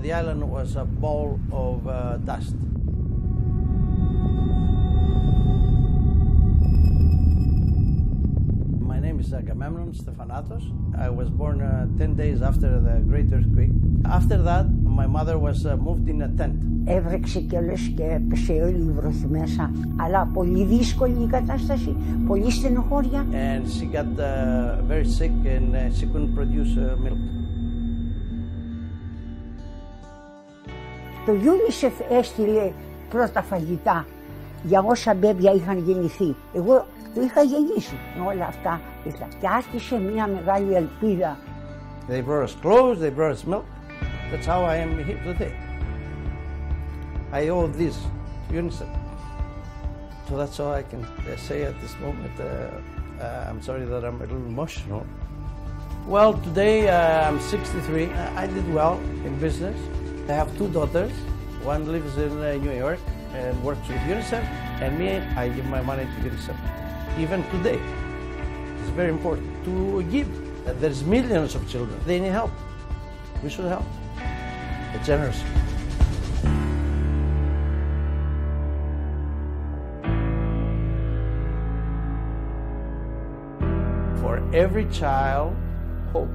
The island was a ball of dust. My name is Agamemnon Stephanatos. I was born 10 days after the great earthquake. After that, my mother was moved in a tent. Έβρεξε κιόλας και έπεσε όλη η βροχή μέσα. Αλλά πολύ δύσκολη η κατάσταση, πολύ στενοχώρια. And she got very sick and she couldn't produce milk. Το UNICEF έστειλε πρώτα φαγητά για όσα μπέμπια είχαν γεννηθεί. Εγώ το είχα γεννήσει όλα αυτά. Και άρχισε μια μεγάλη ελπίδα. They brought us clothes, they brought us milk. That's how I am here today. I owe this to UNICEF. So that's all I can say at this moment. I'm sorry that I'm a little emotional. Well, today I'm 63. I did well in business. I have two daughters. One lives in New York and works with UNICEF. And me, I give my money to UNICEF. Even today, it's very important to give. There's millions of children. They need help. We should help. It's generous. For every child, hope.